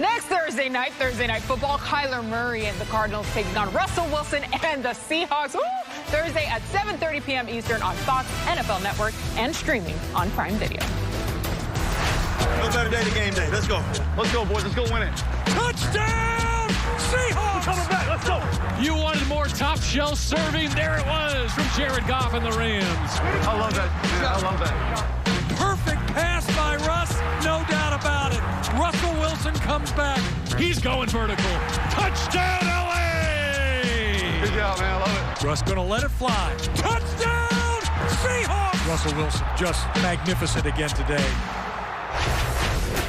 Next Thursday night football, Kyler Murray and the Cardinals taking on Russell Wilson and the Seahawks. Woo! Thursday at 7:30 p.m. Eastern on Fox, NFL Network, and streaming on Prime Video. No better day than game day. Let's go. Let's go, boys. Let's go win it. Touchdown! Seahawks! We're coming back. Let's go. You wanted more top shelf serving. There it was from Jared Goff and the Rams. I love that. Yeah, I love that. Perfect pass by Russ. No doubt about it. Russell Wilson comes back. He's going vertical. Touchdown, LA! Good job, man. I love it. Russ going to let it fly. Touchdown, Seahawks! Russell Wilson just magnificent again today.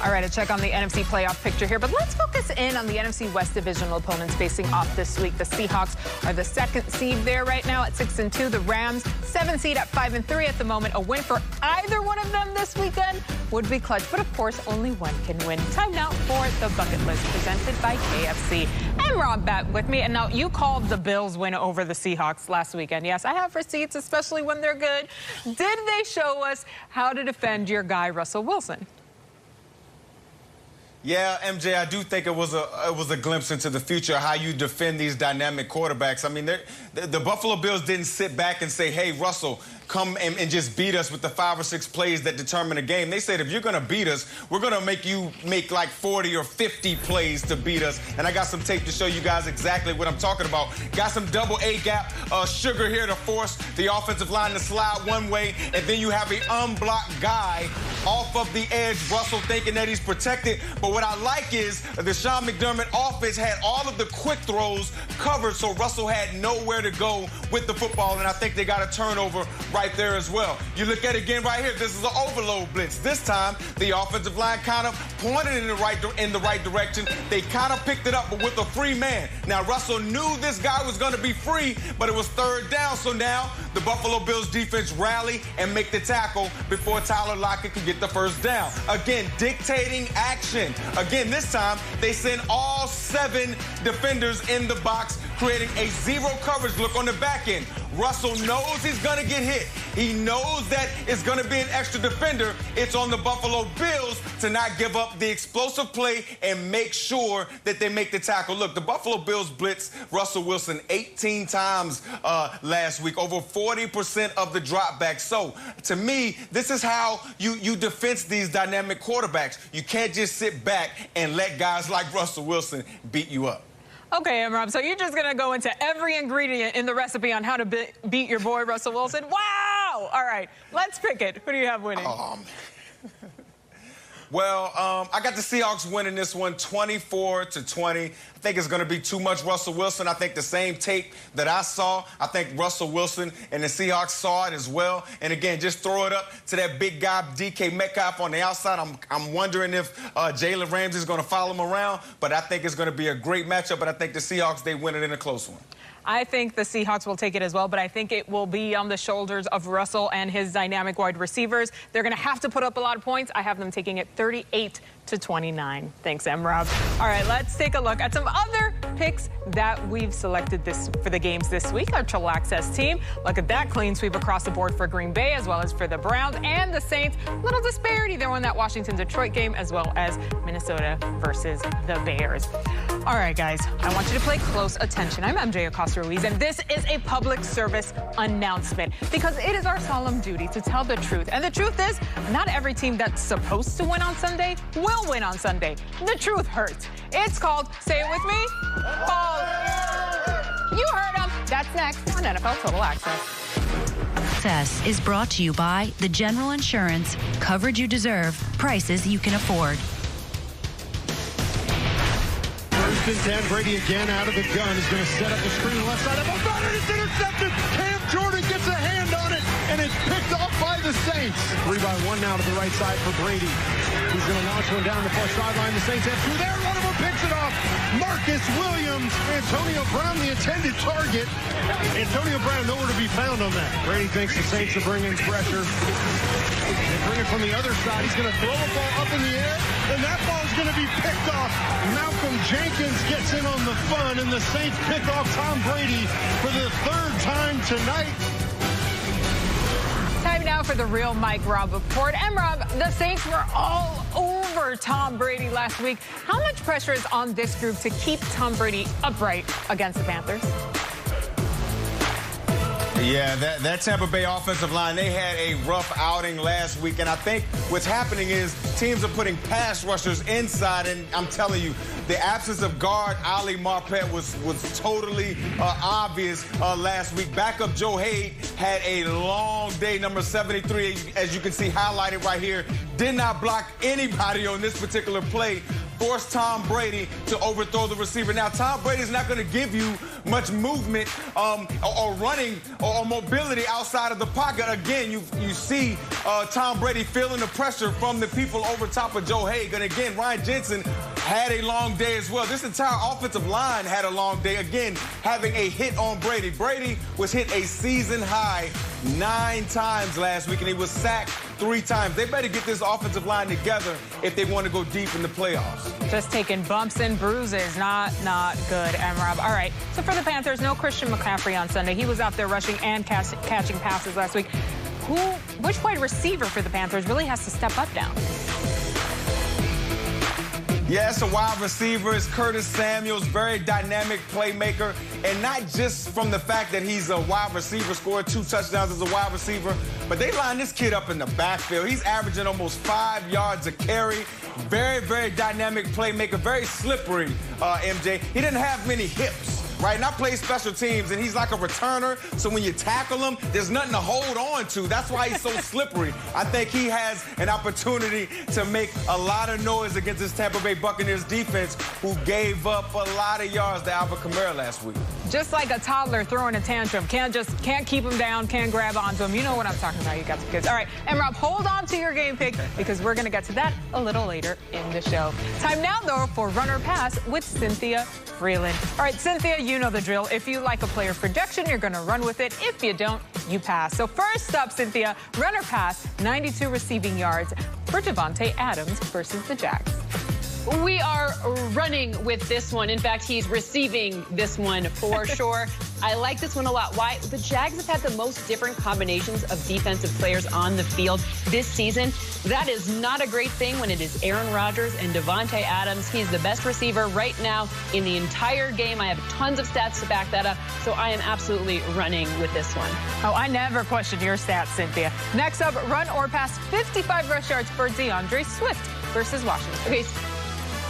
All right, a check on the NFC playoff picture here, but let's focus in on the NFC West divisional opponents facing off this week. The Seahawks are the 2nd seed there right now at 6-2. The Rams, 7th seed at 5-3 at the moment. A win for either one of them this weekend would be clutch, but of course, only one can win. Time now for the bucket list presented by KFC. And Rob back with me. And now you called the Bills win over the Seahawks last weekend. Yes, I have receipts, especially when they're good. Did they show us how to defend your guy, Russell Wilson? Yeah, MJ, I do think it was a glimpse into the future, how you defend these dynamic quarterbacks. I mean, the Buffalo Bills didn't sit back and say, hey, Russell, come and just beat us with the 5 or 6 plays that determine a game. They said, if you're going to beat us, we're going to make you make like 40 or 50 plays to beat us. And I got some tape to show you guys exactly what I'm talking about. Got some double A-gap sugar here to force the offensive line to slide one way, and then you have an unblocked guy off of the edge, Russell thinking that he's protected. But what I like is the Sean McDermott offense had all of the quick throws covered, so Russell had nowhere to go with the football, and I think they got a turnover right there as well. You look at it again right here. This is an overload blitz. This time, the offensive line kind of pointed in the right direction. They kind of picked it up, but with a free man. Now, Russell knew this guy was going to be free, but it was 3rd down, so now the Buffalo Bills defense rally and make the tackle before Tyler Lockett can get the 1st down. Again, dictating action. Again, this time, they send all 7 defenders in the box, creating a zero coverage look on the back end. Russell knows he's going to get hit. He knows that it's going to be an extra defender. It's on the Buffalo Bills to not give up the explosive play and make sure that they make the tackle. Look, the Buffalo Bills blitzed Russell Wilson 18 times last week, over 40% of the dropbacks. So, to me, this is how you defense these dynamic quarterbacks. You can't just sit back and let guys like Russell Wilson beat you up. Okay, Rob, so you're just going to go into every ingredient in the recipe on how to beat your boy, Russell Wilson? Wow! All right, let's pick it. Who do you have winning? Well, I got the Seahawks winning this one 24-20. I think it's going to be too much Russell Wilson. I think the same tape that I saw, I think Russell Wilson and the Seahawks saw it as well. And again, just throw it up to that big guy, DK Metcalf on the outside. I'm wondering if Jalen Ramsey is going to follow him around. But I think it's going to be a great matchup. But I think the Seahawks, they win it in a close one. I think the Seahawks will take it as well, but I think it will be on the shoulders of Russell and his dynamic wide receivers. They're going to have to put up a lot of points. I have them taking it 38-29. Thanks, M-Rob. All right, let's take a look at some other picks that we've selected for the games this week. Our Triple Access team. Look at that clean sweep across the board for Green Bay, as well as for the Browns and the Saints. Little disparity there on that Washington-Detroit game, as well as Minnesota versus the Bears. All right, guys, I want you to pay close attention. I'm MJ Acosta-Ruiz, and this is a public service announcement because it is our solemn duty to tell the truth. And the truth is, not every team that's supposed to win on Sunday will win on Sunday. The truth hurts. It's called, say it with me, You heard him. That's next on NFL Total Access. Access is brought to you by the General Insurance, coverage you deserve, prices you can afford. 1st and 10, Brady again out of the gun. He's going to set up the screen left side of the runner. It's intercepted. Cam Jordan gets a hand on it, and it's picked off by the Saints. 3-by-1 now to the right side for Brady. He's going to launch one down the far sideline. The Saints have 2 there. One of them picks it off. Marcus Williams. Antonio Brown, the intended target. Antonio Brown nowhere to be found on that. Brady thinks the Saints are bringing pressure. They bring it from the other side. He's going to throw a ball up in the air, and that ball is going to be picked off. Malcolm Jenkins gets in on the fun, and the Saints pick off Tom Brady for the 3rd time tonight. Time now for the real Mike Rob report. And Rob, the Saints were all over for Tom Brady last week. How much pressure is on this group to keep Tom Brady upright against the Panthers? Yeah, that Tampa Bay offensive line, they had a rough outing last week. And I think what's happening is teams are putting pass rushers inside. And I'm telling you, the absence of guard Ali Marpet was totally obvious last week. Backup Joe Haig had a long day, number 73, as you can see highlighted right here. Did not block anybody on this particular play. Forced Tom Brady to overthrow the receiver. Now, Tom Brady's not going to give you much movement or running or mobility outside of the pocket. Again, you see Tom Brady feeling the pressure from the people over top of Joe Haig. And again, Ryan Jensen had a long day as well. This entire offensive line had a long day. Again, having a hit on Brady. Brady was hit a season high 9 times last week, and he was sacked 3 times. They better get this offensive line together if they want to go deep in the playoffs. Just taking bumps and bruises. Not good, M-Rob. All right, so for the Panthers, no Christian McCaffrey on Sunday. He was out there rushing and catching passes last week. Which wide receiver for the Panthers really has to step up now? Yeah, it's a wide receiver. It's Curtis Samuels, very dynamic playmaker. And not just from the fact that he's a wide receiver, scored 2 touchdowns as a wide receiver, but they line this kid up in the backfield. He's averaging almost 5 yards a carry. Very, very dynamic playmaker, very slippery, MJ. He didn't have many hips. Right, and I play special teams, and he's like a returner, so when you tackle him, there's nothing to hold on to. That's why he's so slippery. I think he has an opportunity to make a lot of noise against this Tampa Bay Buccaneers defense, who gave up a lot of yards to Alvin Kamara last week. Just like a toddler throwing a tantrum. Can't keep him down, can't grab onto him. You know what I'm talking about. You got some kids. All right, and Rob, hold on to your game pick, because we're going to get to that a little later in the show. Time now, though, for Run or Pass with Cynthia Freeland. All right, Cynthia, you know the drill. If you like a player's projection, you're going to run with it. If you don't, you pass. So first up, Cynthia, run or pass, 92 receiving yards for Davante Adams versus the Jags. We are running with this one. In fact, he's receiving this one for sure. I like this one a lot. Why? The Jags have had the most different combinations of defensive players on the field this season. That is not a great thing when it is Aaron Rodgers and Davante Adams. He's the best receiver right now in the entire game. I have tons of stats to back that up, so I am absolutely running with this one. Oh, I never question your stats, Cynthia. Next up, run or pass, 55 rush yards for DeAndre Swift versus Washington. Okay.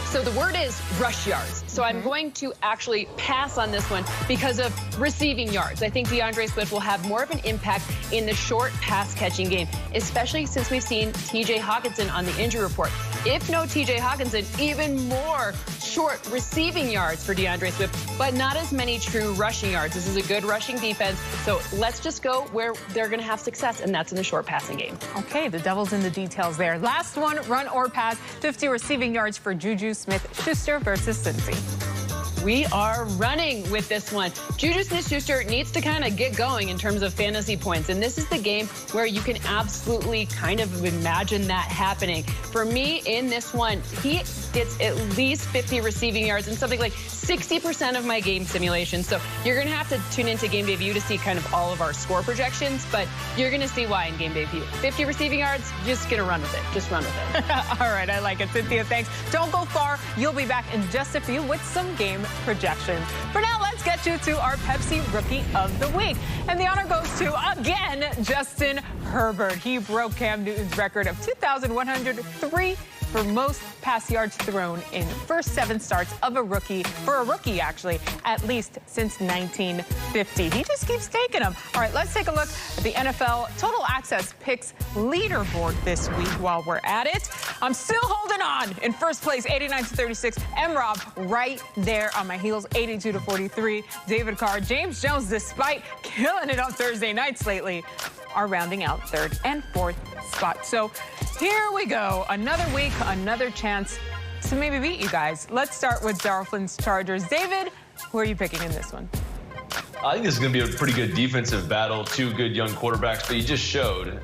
So the word is rush yards. So I'm going to actually pass on this one because of receiving yards. I think DeAndre Swift will have more of an impact in the short pass-catching game, especially since we've seen T.J. Hockenson on the injury report. If no T.J. Hockenson, even more short receiving yards for DeAndre Swift, but not as many true rushing yards. This is a good rushing defense, so let's just go where they're going to have success, and that's in the short passing game. Okay, the devil's in the details there. Last one, run or pass, 50 receiving yards for Juju Smith-Schuster versus Cincy. We are running with this one. Juju Smith-Schuster needs to kind of get going in terms of fantasy points, and this is the game where you can absolutely kind of imagine that happening. For me, in this one, he gets at least 50 receiving yards and something like 60% of my game simulation. So you're going to have to tune into Game Day View to see kind of all of our score projections, but you're going to see why in Game Day View. 50 receiving yards, just going to run with it. Just run with it. All right, I like it. Cynthia, thanks. Don't go far. You'll be back in just a few with some game projections. For now, let's get you to our Pepsi Rookie of the Week. And the honor goes to, again, Justin Herbert. He broke Cam Newton's record of 2,103 for most pass yards thrown in first 7 starts of a rookie, for a rookie actually, at least since 1950. He just keeps taking them. All right, let's take a look at the NFL Total Access Picks leaderboard this week while we're at it. I'm still holding on in first place, 89-36. M-Rob right there on my heels, 82-43. David Carr, James Jones, despite killing it on Thursday nights lately, are rounding out 3rd and 4th spot. So here we go. Another week, another chance to maybe beat you guys. Let's start with Dolphins Chargers. David, who are you picking in this one? I think this is going to be a pretty good defensive battle. 2 good young quarterbacks, but you just showed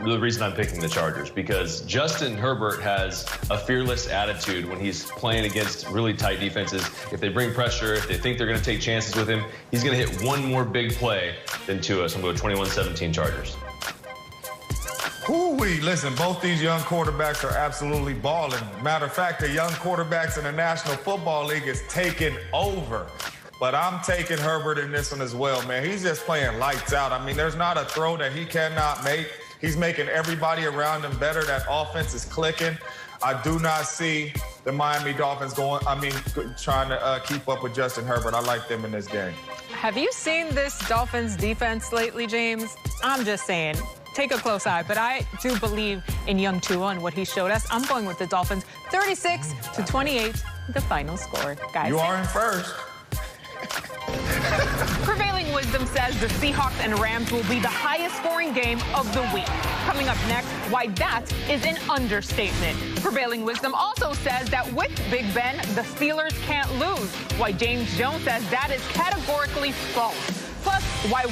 the reason I'm picking the Chargers, because Justin Herbert has a fearless attitude when he's playing against really tight defenses. If they bring pressure, if they think they're going to take chances with him, he's going to hit one more big play than Tua. So I'm going to go 21-17 Chargers. Whoo-wee. Listen, both these young quarterbacks are absolutely balling. Matter of fact, the young quarterbacks in the National Football League is taking over. But I'm taking Herbert in this one as well, man. He's just playing lights out. I mean, there's not a throw that he cannot make. He's making everybody around him better. That offense is clicking. I do not see the Miami Dolphins trying to keep up with Justin Herbert. I like them in this game. Have you seen this Dolphins defense lately, James? I'm just saying, take a close eye. But I do believe in young Tua and what he showed us. I'm going with the Dolphins, 36-28, the final score. Guys, you are in first. Prevailing Wisdom says the Seahawks and Rams will be the highest scoring game of the week. Coming up next, why that is an understatement. Prevailing Wisdom also says that with Big Ben, the Steelers can't lose. Why James Jones says that is categorically false. Plus, why